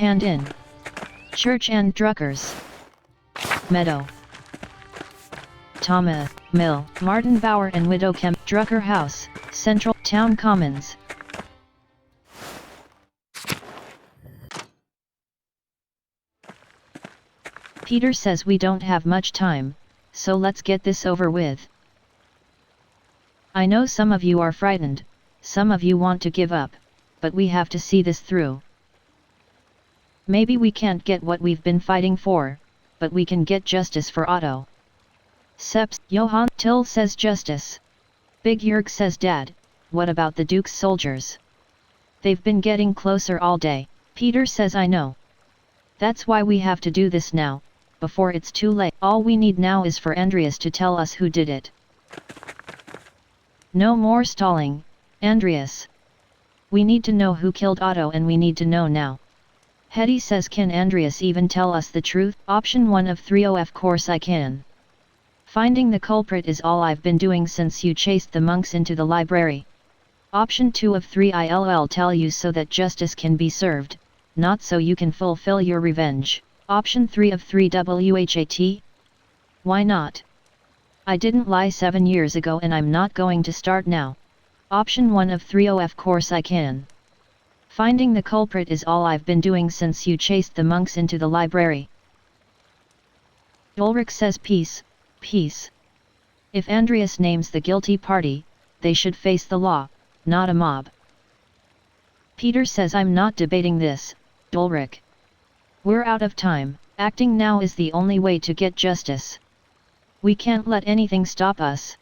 hand in. Church and Druckers. Meadow. Thomas, Mill, Martin Bauer and Widow Kemp, Drucker House, Central, Town Commons. Peter says we don't have much time, so let's get this over with. I know some of you are frightened, some of you want to give up, but we have to see this through. Maybe we can't get what we've been fighting for, but we can get justice for Otto. Seps, Johann, Till says justice. Big Jörg says Dad, what about the Duke's soldiers? They've been getting closer all day. Peter says I know. That's why we have to do this now, before it's too late. All we need now is for Andreas to tell us who did it. No more stalling, Andreas. We need to know who killed Otto and we need to know now. Hetty says can Andreas even tell us the truth? Option 1 of 3. Of course I can. Finding the culprit is all I've been doing since you chased the monks into the library. Option 2 of 3. I'll tell you so that justice can be served, not so you can fulfill your revenge. Option 3 of 3. What? Why not? I didn't lie 7 years ago and I'm not going to start now. Option 1 of 3. Of course I can. Finding the culprit is all I've been doing since you chased the monks into the library. Ulrich says peace. Peace. If Andreas names the guilty party, they should face the law, not a mob. Peter says I'm not debating this, Ulrich. We're out of time, acting now is the only way to get justice. We can't let anything stop us.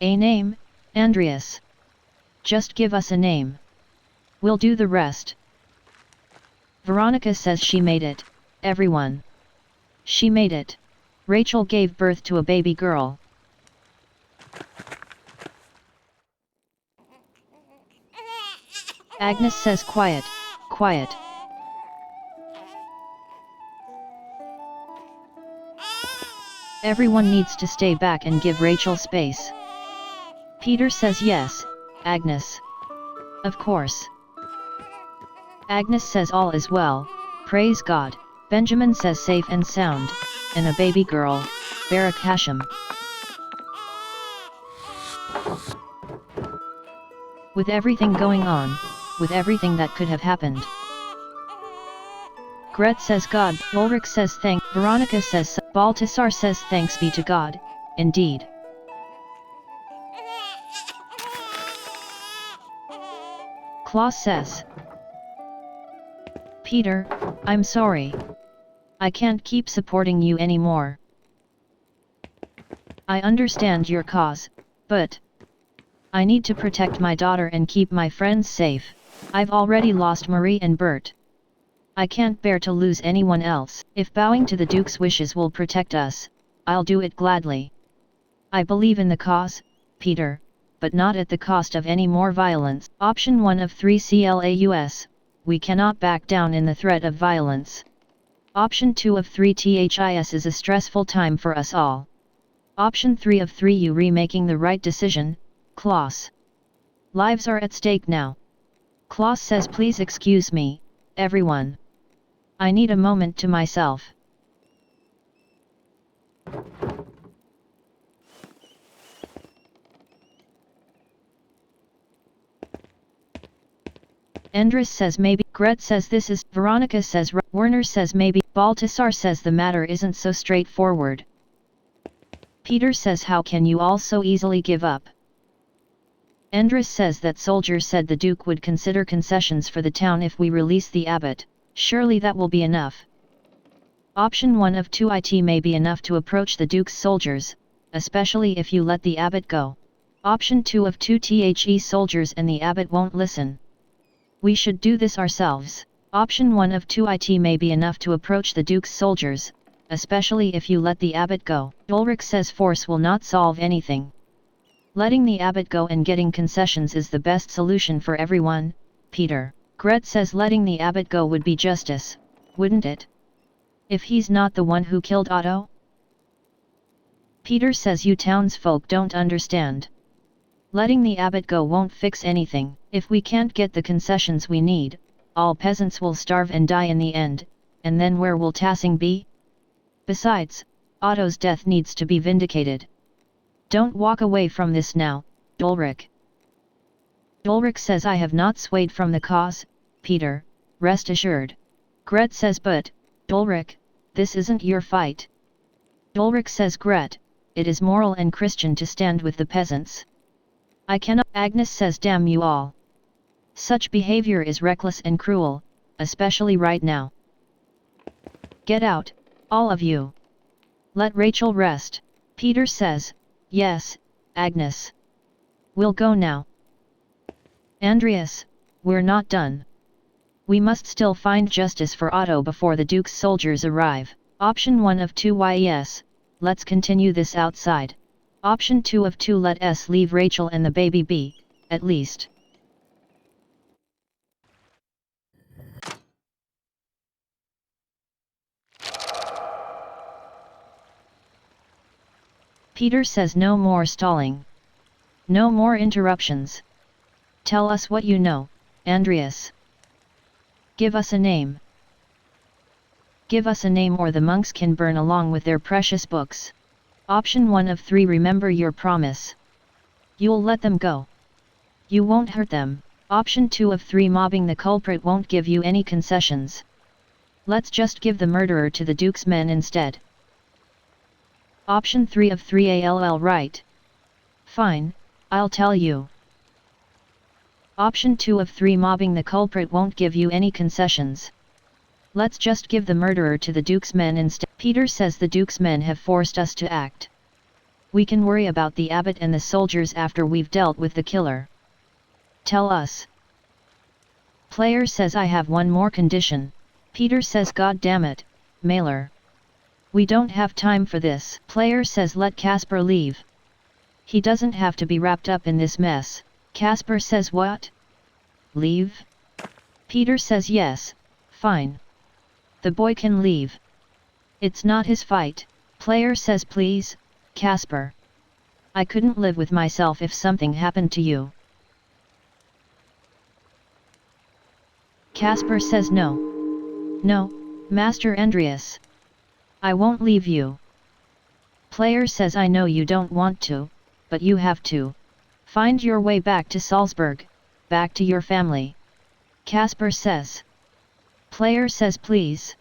A name, Andreas. Just give us a name. We'll do the rest. Veronica says she made it, everyone. She made it. Rachel gave birth to a baby girl. Agnes says quiet, quiet. Everyone needs to stay back and give Rachel space. Peter says yes, Agnes. Of course. Agnes says all is well, praise God. Benjamin says safe and sound, and a baby girl, Barak Hashem. With everything going on, with everything that could have happened. Gret says God, Ulrich says thank, Veronica says, Baltasar says thanks be to God, indeed. Klaus says, Peter, I'm sorry. I can't keep supporting you anymore. I understand your cause, but I need to protect my daughter and keep my friends safe. I've already lost Marie and Bert. I can't bear to lose anyone else. If bowing to the Duke's wishes will protect us, I'll do it gladly. I believe in the cause, Peter, but not at the cost of any more violence. Option 1 of 3. CLAUS, we cannot back down in the threat of violence. Option 2 of 3. THIS is a stressful time for us all. Option 3 of 3. You remaking the right decision, Klaus. Lives are at stake now. Klaus says please excuse me, everyone. I need a moment to myself. Andres says maybe, Gret says this is, Veronica says Werner says maybe, Baltasar says the matter isn't so straightforward. Peter says how can you all so easily give up? Andres says that soldiers said the Duke would consider concessions for the town if we release the abbot, surely that will be enough. Option 1 of 2. It may be enough to approach the Duke's soldiers, especially if you let the abbot go. Option 2 of 2. The soldiers and the abbot won't listen. We should do this ourselves. Option 1 of 2. It may be enough to approach the Duke's soldiers, especially if you let the abbot go. Ulrich says force will not solve anything. Letting the abbot go and getting concessions is the best solution for everyone, Peter. Gret says letting the abbot go would be justice, wouldn't it? If he's not the one who killed Otto? Peter says you townsfolk don't understand. Letting the abbot go won't fix anything. If we can't get the concessions we need, all peasants will starve and die in the end, and then where will Tassing be? Besides, Otto's death needs to be vindicated. Don't walk away from this now, Ulrich. Ulrich says I have not swayed from the cause, Peter, rest assured. Gret says but, Ulrich, this isn't your fight. Ulrich says Gret, it is moral and Christian to stand with the peasants. I cannot. Agnes says damn you all. Such behavior is reckless and cruel, especially right now. Get out, all of you. Let Rachel rest. Peter says, yes, Agnes. We'll go now. Andreas, we're not done. We must still find justice for Otto before the Duke's soldiers arrive. Option 1 of 2 yes, let's continue this outside. Option 2 of 2 let us leave Rachel and the baby be, at least. Peter says no more stalling. No more interruptions. Tell us what you know, Andreas. Give us a name. Give us a name or the monks can burn along with their precious books. Option 1 of 3 remember your promise. You'll let them go. You won't hurt them. Option 2 of 3 mobbing the culprit won't give you any concessions. Let's just give the murderer to the Duke's men instead. Option 3 of 3 all right. Fine, I'll tell you. Option 2 of 3 mobbing the culprit won't give you any concessions. Let's just give the murderer to the Duke's men instead. Peter says the Duke's men have forced us to act. We can worry about the abbot and the soldiers after we've dealt with the killer. Tell us. Player says I have one more condition. Peter says God damn it, Mailer. We don't have time for this. Player says let Casper leave. He doesn't have to be wrapped up in this mess. Casper says what? Leave? Peter says yes, fine. The boy can leave. It's not his fight. Player says please, Casper. I couldn't live with myself if something happened to you. Casper says no. No, Master Andreas. I won't leave you. Player says I know you don't want to, but you have to. Find your way back to Salzburg, back to your family. Casper says. Player says please.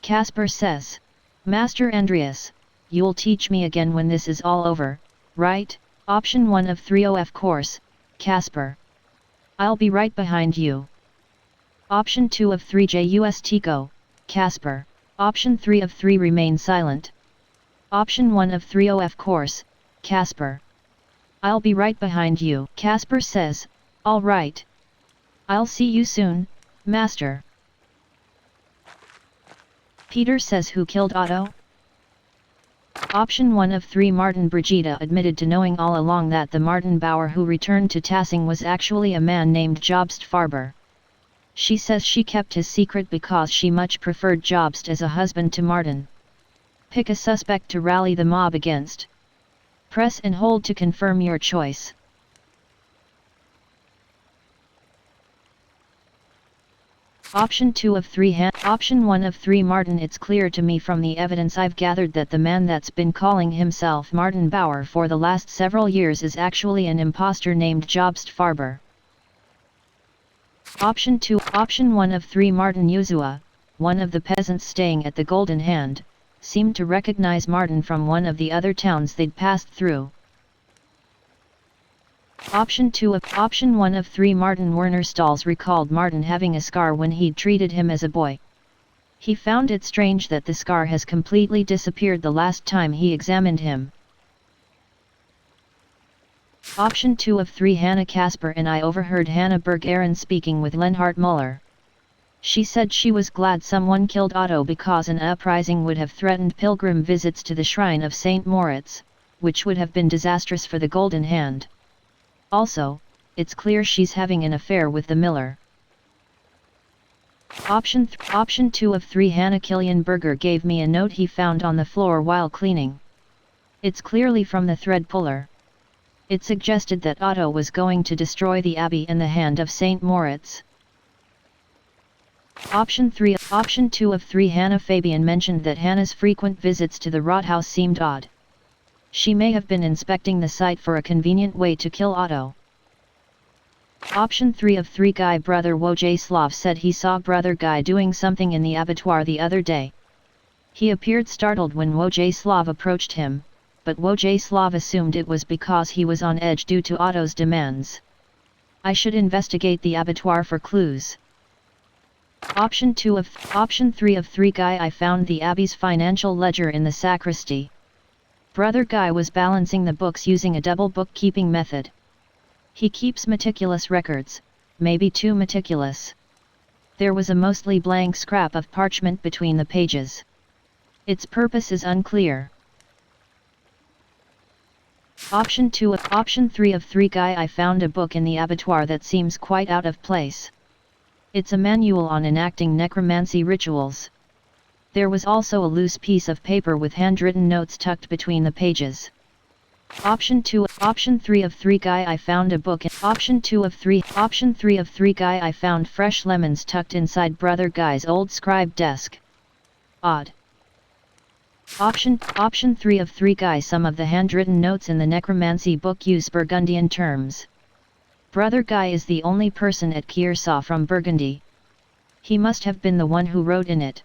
Casper says. Master Andreas, you'll teach me again when this is all over, right? Option 1 of 3 of course, Casper. I'll be right behind you. Option 2 of 3 just go, Casper. Option 3 of 3 remain silent. Option 1 of 3 of course, Casper. I'll be right behind you. Casper says, all right. I'll see you soon, Master. Peter says who killed Otto? Option 1 of 3 Martin Brigida admitted to knowing all along that the Martin Bauer who returned to Tassing was actually a man named Jobst Farber. She says she kept his secret because she much preferred Jobst as a husband to Martin. Pick a suspect to rally the mob against. Press and hold to confirm your choice. Option 2 of 3 Option 1 of 3 Martin. It's clear to me from the evidence I've gathered that the man that's been calling himself Martin Bauer for the last several years is actually an imposter named Jobst Farber. Option 2 Option 1 of 3 Martin Yuzua, one of the peasants staying at the Golden Hand, seemed to recognize Martin from one of the other towns they'd passed through. Option 1 of 3 Martin Werner Stalls recalled Martin having a scar when he'd treated him as a boy. He found it strange that the scar has completely disappeared the last time he examined him. Option 2 of 3 Hannah Casper and I overheard Hannah Berg-Aaron speaking with Lenhart Muller. She said she was glad someone killed Otto because an uprising would have threatened pilgrim visits to the shrine of St. Moritz, which would have been disastrous for the Golden Hand. Also, it's clear she's having an affair with the miller. Option 2 of 3 Hannah Killian-Berger gave me a note he found on the floor while cleaning. It's clearly from the thread puller. It suggested that Otto was going to destroy the abbey and the Hand of St. Moritz. Option 3. Option 2 of 3. Hannah. Fabian mentioned that Hannah's frequent visits to the Rathaus seemed odd. She may have been inspecting the site for a convenient way to kill Otto. Option 3 of 3. Guy. Brother Wojciech said he saw Brother Guy doing something in the abattoir the other day. He appeared startled when Wojciech approached him, but Wojciech assumed it was because he was on edge due to Otto's demands. I should investigate the abattoir for clues. Option 3 of 3. Guy. I found the Abbey's financial ledger in the sacristy. Brother Guy was balancing the books using a double bookkeeping method. He keeps meticulous records, maybe too meticulous. There was a mostly blank scrap of parchment between the pages. Its purpose is unclear. Option 3 of 3. Guy. I found a book in the abattoir that seems quite out of place. It's a manual on enacting necromancy rituals. There was also a loose piece of paper with handwritten notes tucked between the pages. Option 3 of 3. Guy. I found a book in Option 3 of 3. Guy. I found fresh lemons tucked inside Brother Guy's old scribe desk. Odd. Option 3 of 3. Guy. Some of the handwritten notes in the necromancy book use Burgundian terms. Brother Guy is the only person at Kiersau from Burgundy. He must have been the one who wrote in it.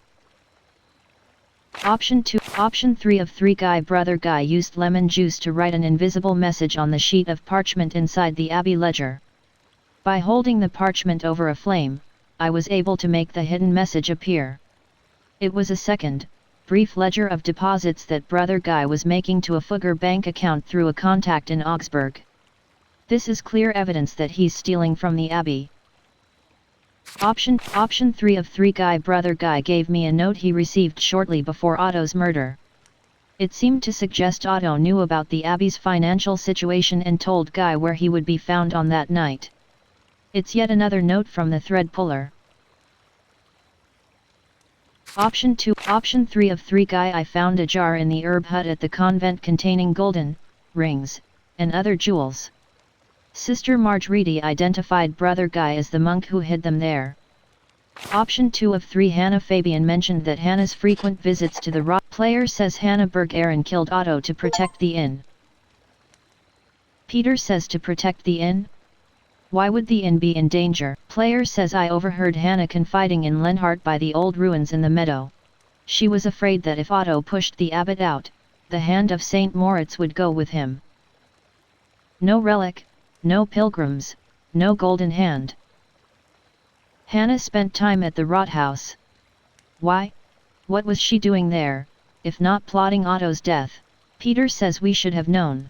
Option 3 of 3. Guy. Brother Guy used lemon juice to write an invisible message on the sheet of parchment inside the Abbey ledger. By holding the parchment over a flame, I was able to make the hidden message appear. It was a second, brief ledger of deposits that Brother Guy was making to a Fugger bank account through a contact in Augsburg. This is clear evidence that he's stealing from the Abbey. Option 3 of 3. Guy. Brother Guy gave me a note he received shortly before Otto's murder. It seemed to suggest Otto knew about the Abbey's financial situation and told Guy where he would be found on that night. It's yet another note from the thread puller. Option 3 of 3. Guy. I found a jar in the herb hut at the convent containing golden rings and other jewels. Sister Marjorie identified Brother Guy as the monk who hid them there. Option 2 of 3. Hannah. Fabian mentioned that Hannah's frequent visits to the rock player says Hannah Berg-Aaron killed Otto to protect the inn. Peter says to protect the inn? Why would the inn be in danger? Player says I overheard Hannah confiding in Lenhart by the old ruins in the meadow. She was afraid that if Otto pushed the abbot out, the hand of Saint Moritz would go with him. No relic, no pilgrims, no golden hand. Hannah spent time at the Rathaus. Why? What was she doing there, if not plotting Otto's death? Peter says we should have known.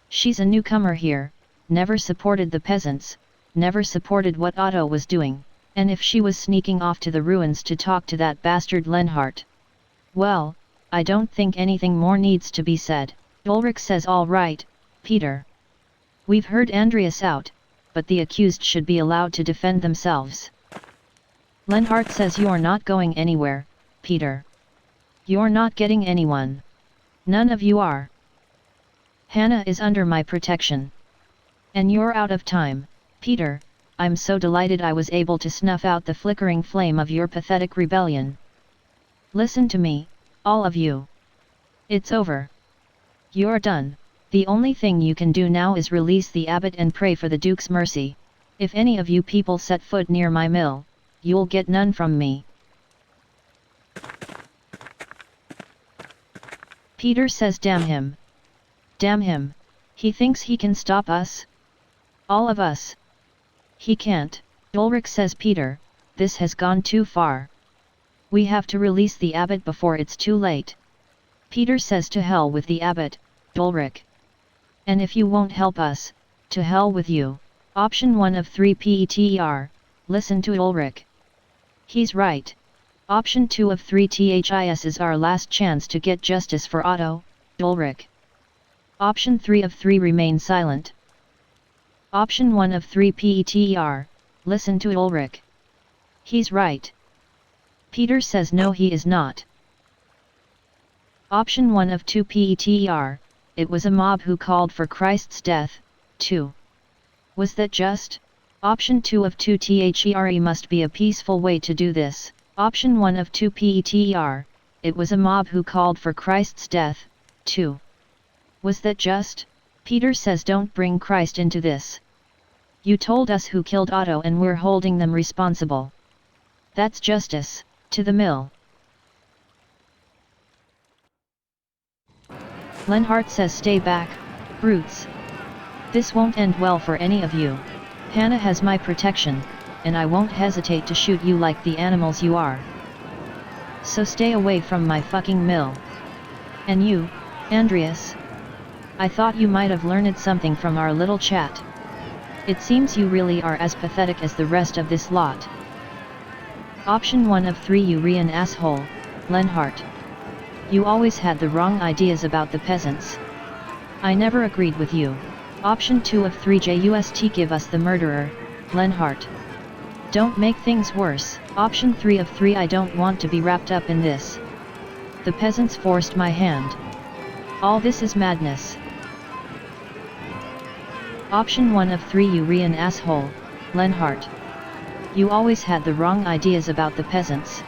She's a newcomer here, never supported the peasants, never supported what Otto was doing, and if she was sneaking off to the ruins to talk to that bastard Lenhart. Well, I don't think anything more needs to be said. Ulrich says all right, Peter. We've heard Andreas out, but the accused should be allowed to defend themselves. Lenhart says you're not going anywhere, Peter. You're not getting anyone. None of you are. Hannah is under my protection. And you're out of time, Peter. I'm so delighted I was able to snuff out the flickering flame of your pathetic rebellion. Listen to me, all of you. It's over. You're done. The only thing you can do now is release the abbot and pray for the Duke's mercy. If any of you people set foot near my mill, you'll get none from me. Peter says damn him. Damn him. He thinks he can stop us? All of us. He can't. Ulrich says Peter, this has gone too far. We have to release the abbot before it's too late. Peter says to hell with the abbot, Ulrich. And if you won't help us, to hell with you. Option 1 of 3 PETER, listen to Ulrich. He's right. Option 2 of 3 THIS is our last chance to get justice for Otto, Ulrich. Option 3 of 3 remain silent. Option 1 of 3 PETER, listen to Ulrich. He's right. Peter says no he is not. Option 1 of 2 PETER, it was a mob who called for Christ's death, too. Was that just? Option 2 of 2 THERE must be a peaceful way to do this. Option 1 of 2 PETER, it was a mob who called for Christ's death, too. Was that just? Peter says don't bring Christ into this. You told us who killed Otto and we're holding them responsible. That's justice. To the mill. Lenhart says stay back, brutes. This won't end well for any of you. Hannah has my protection, and I won't hesitate to shoot you like the animals you are. So stay away from my fucking mill. And you, Andreas? I thought you might have learned something from our little chat. It seems you really are as pathetic as the rest of this lot. Option 1 of 3 You re an asshole, Lenhart. You always had the wrong ideas about the peasants. I never agreed with you. Option 2 of 3 Just give us the murderer, Lenhart. Don't make things worse. Option 3 of 3 I don't want to be wrapped up in this. The peasants forced my hand. All this is madness. Option 1 of 3 You re an asshole, Lenhart. You always had the wrong ideas about the peasants.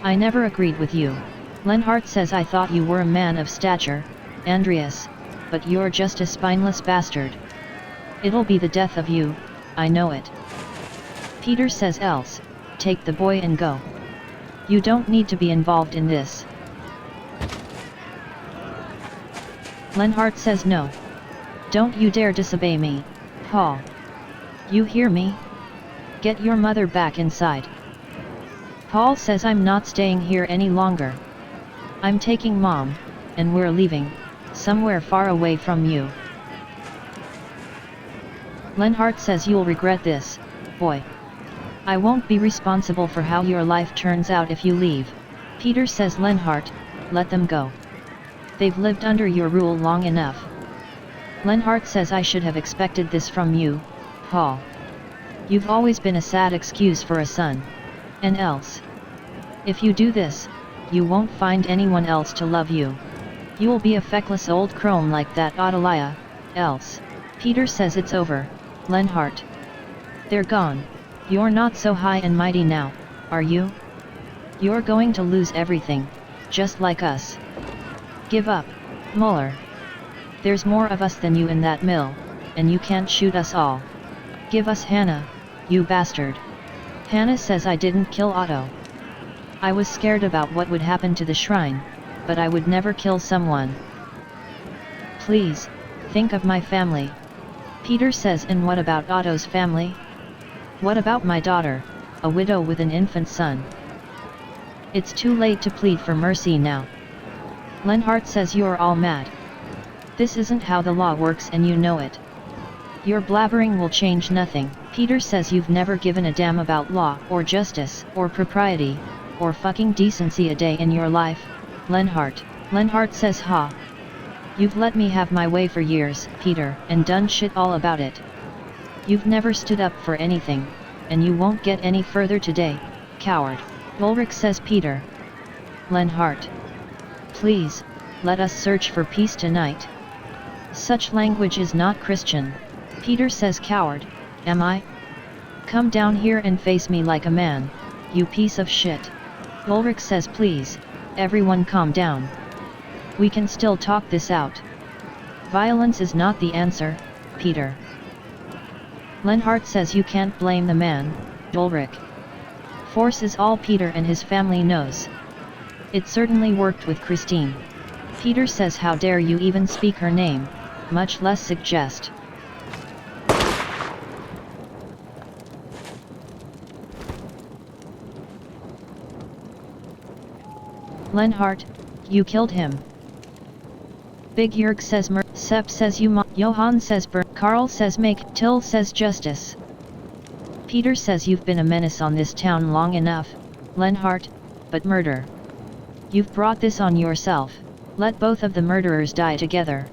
I never agreed with you. Lenhart says I thought you were a man of stature, Andreas, but you're just a spineless bastard. It'll be the death of you, I know it. Peter says else, take the boy and go. You don't need to be involved in this. Lenhart says no. Don't you dare disobey me, Paul. You hear me? Get your mother back inside. Paul says I'm not staying here any longer. I'm taking Mom, and we're leaving, somewhere far away from you. Lenhart says you'll regret this, boy. I won't be responsible for how your life turns out if you leave. Peter says Lenhart, let them go. They've lived under your rule long enough. Lenhart says I should have expected this from you, Paul. You've always been a sad excuse for a son. And else. If you do this, you won't find anyone else to love you. You'll be a feckless old crone like that Ottalia, else. Peter says it's over, Lenhart. They're gone. You're not so high and mighty now, are you? You're going to lose everything, just like us. Give up, Muller. There's more of us than you in that mill, and you can't shoot us all. Give us Hannah, you bastard. Hannah says I didn't kill Otto. I was scared about what would happen to the shrine, but I would never kill someone. Please, think of my family. Peter says and what about Otto's family? What about my daughter, a widow with an infant son? It's too late to plead for mercy now. Lenhart says you're all mad. This isn't how the law works and you know it. Your blabbering will change nothing. Peter says you've never given a damn about law or justice or propriety or fucking decency a day in your life, Lenhart. Lenhart says ha. You've let me have my way for years, Peter, and done shit all about it. You've never stood up for anything, and you won't get any further today, coward. Ulrich says Peter. Lenhart. Please, let us search for peace tonight. Such language is not Christian. Peter says coward, am I? Come down here and face me like a man, you piece of shit. Ulrich says please, everyone calm down. We can still talk this out. Violence is not the answer, Peter. Lenhart says you can't blame the man, Ulrich. Force is all Peter and his family knows. It certainly worked with Christine. Peter says how dare you even speak her name, much less suggest. Lenhart, you killed him. Big Jörg says Sepp says you Johann says Karl says make, Till says justice. Peter says you've been a menace on this town long enough, Lenhart, but murder. You've brought this on yourself. Let both of the murderers die together.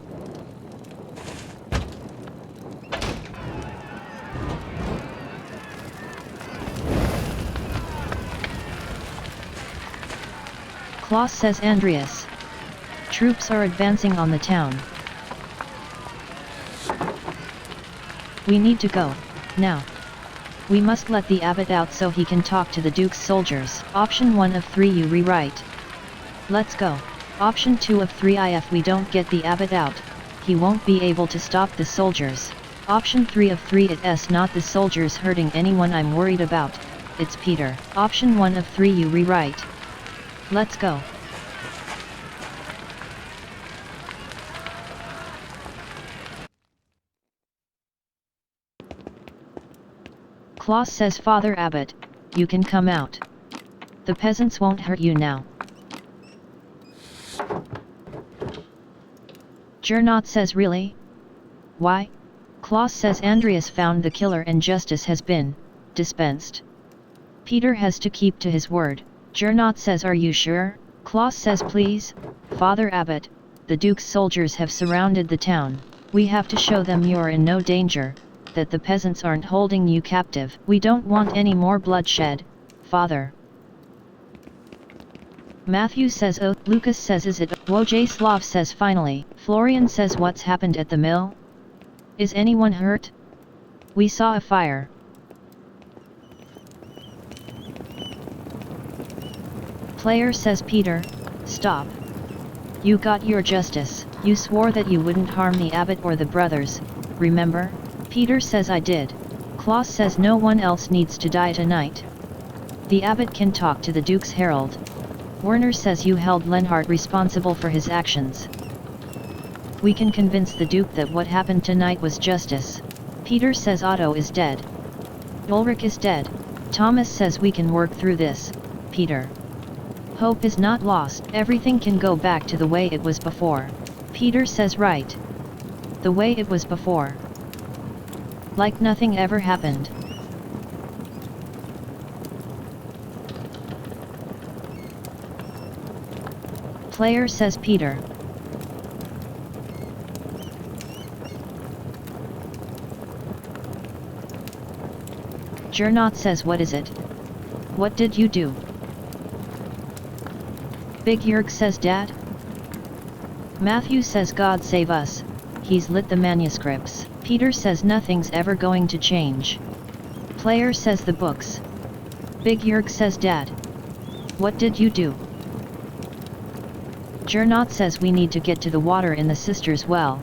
Klaus says Andreas. Troops are advancing on the town. We need to go, now. We must let the abbot out so he can talk to the Duke's soldiers. Option 1 of 3 you rewrite. Let's go. Option 2 of 3 if we don't get the abbot out, he won't be able to stop the soldiers. Option 3 of 3 it's not the soldiers hurting anyone I'm worried about, it's Peter. Option 1 of 3 you rewrite. Let's go. Klaus says, Father Abbot, you can come out. The peasants won't hurt you now. Gernot says, really? Why? Klaus says, Andreas found the killer and justice has been dispensed. Peter has to keep to his word. Gernot says, are you sure? Klaus says, please, Father Abbot, the Duke's soldiers have surrounded the town. We have to show them you're in no danger, that the peasants aren't holding you captive. We don't want any more bloodshed, Father. Matthew says, oh. Lucas says, is it? Wojcislav says, finally. Florian says, what's happened at the mill? Is anyone hurt? We saw a fire. Player says, Peter, stop. You got your justice. You swore that you wouldn't harm the abbot or the brothers, remember? Peter says, I did. Klaus says, no one else needs to die tonight. The abbot can talk to the Duke's herald. Werner says, you held Lenhart responsible for his actions. We can convince the Duke that what happened tonight was justice. Peter says, Otto is dead. Ulrich is dead. Thomas says, we can work through this, Peter. Hope is not lost. Everything can go back to the way it was before. Peter says, right. The way it was before. Like nothing ever happened. Player says, Peter. Gernot says, what is it? What did you do? Big Jörg says, Dad? Matthew says, God save us, he's lit the manuscripts. Peter says, nothing's ever going to change. Player says, the books. Big Jörg says, Dad. What did you do? Gernot says, we need to get to the water in the sister's well.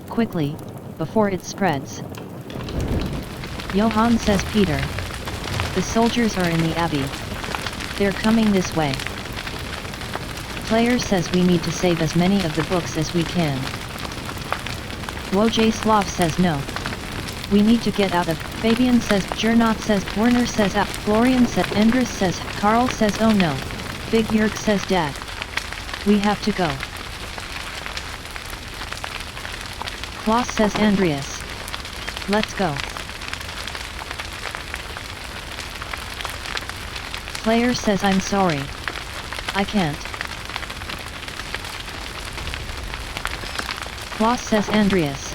Quickly, before it spreads. Johann says, Peter. The soldiers are in the abbey. They're coming this way. Player says, we need to save as many of the books as we can. Wojcislav says, no. We need to get out of. Fabian says, Gernot says, Werner says, out. Florian says, Andres says, Carl says, oh no. Big Jörg says, Dad. We have to go. Klaus says, Andreas. Let's go. Player says, I'm sorry. I can't. Klaus says, Andreas.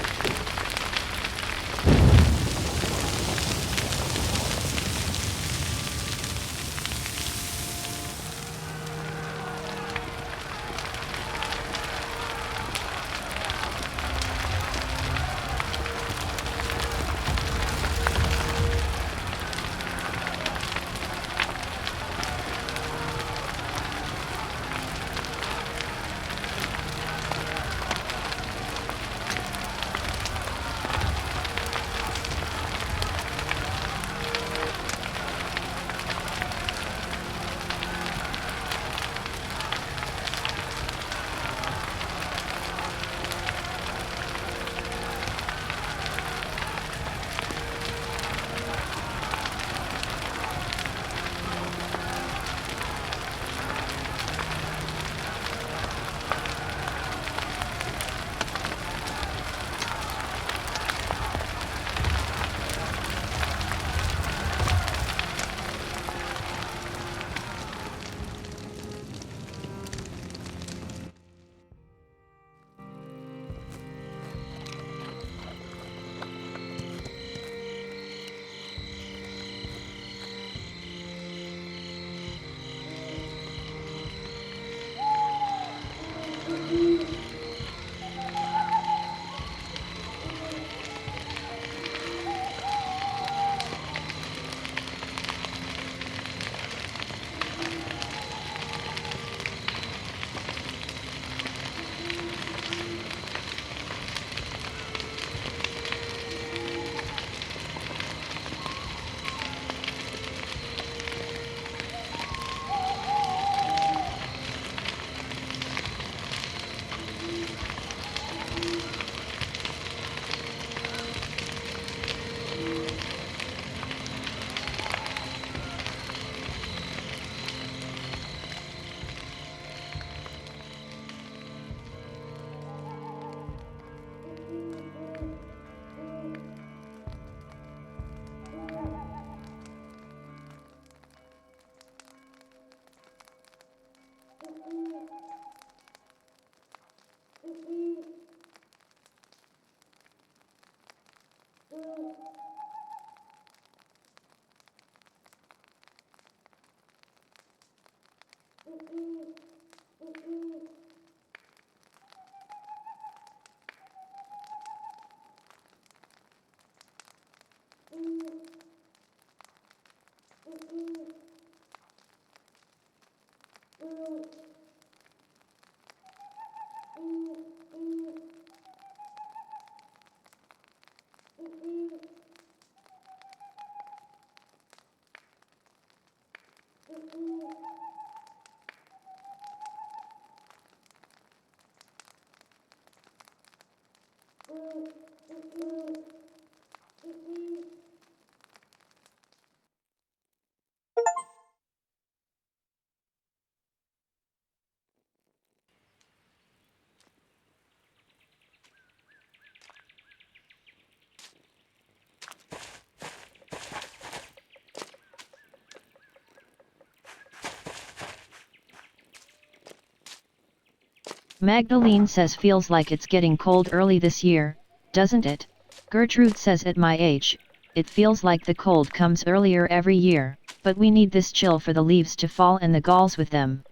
Magdalene says feels like it's getting cold early this year, doesn't it? Gertrude says at my age, it feels like the cold comes earlier every year, but we need this chill for the leaves to fall and the galls with them.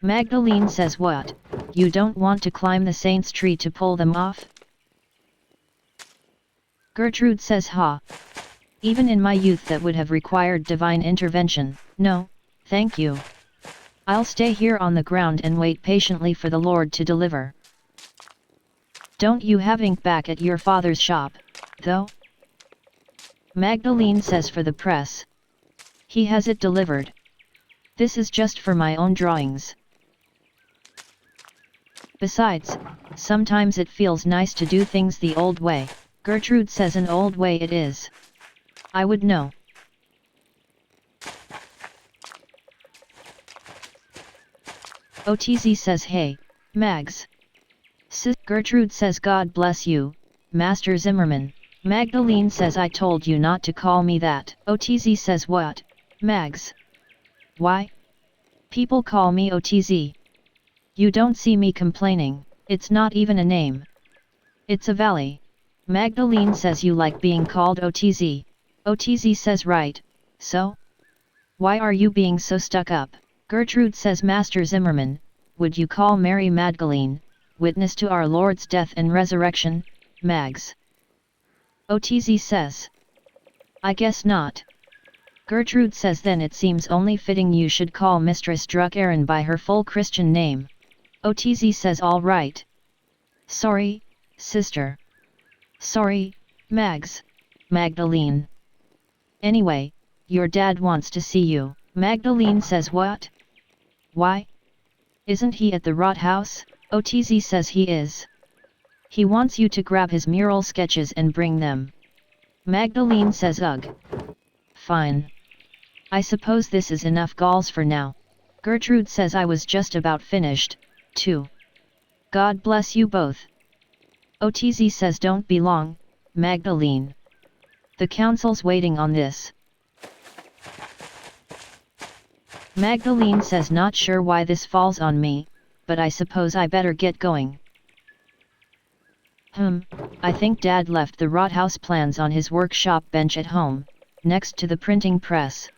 Magdalene says what, you don't want to climb the saint's tree to pull them off? Gertrude says ha. Even in my youth that would have required divine intervention, no, thank you. I'll stay here on the ground and wait patiently for the Lord to deliver. Don't you have ink back at your father's shop, though? Magdalene says for the press. He has it delivered. This is just for my own drawings. Besides, sometimes it feels nice to do things the old way. Gertrude says an old way it is. I would know. OTZ says hey, Mags. Gertrude says God bless you, Master Zimmerman. Magdalene says I told you not to call me that. OTZ says what, Mags? Why? People call me OTZ. You don't see me complaining, it's not even a name. It's a valley. Magdalene says you like being called OTZ. OTZ says right, so? Why are you being so stuck up? Gertrude says Master Zimmerman, would you call Mary Magdalene, witness to our Lord's death and resurrection, Mags? OTZ says. I guess not. Gertrude says then it seems only fitting you should call Mistress Druck-Aaron by her full Christian name. OTZ says all right. Sorry, sister. Sorry, Mags. Magdalene. Anyway, your dad wants to see you. Magdalene says what? Why? Isn't he at the Rot House? OTZ says he is. He wants you to grab his mural sketches and bring them. Magdalene says ugh. Fine. I suppose this is enough galls for now. Gertrude says I was just about finished, too. God bless you both. OTZ says don't be long, Magdalene. The council's waiting on this. Magdalene says not sure why this falls on me, but I suppose I better get going. I think Dad left the Rothaus plans on his workshop bench at home, next to the printing press.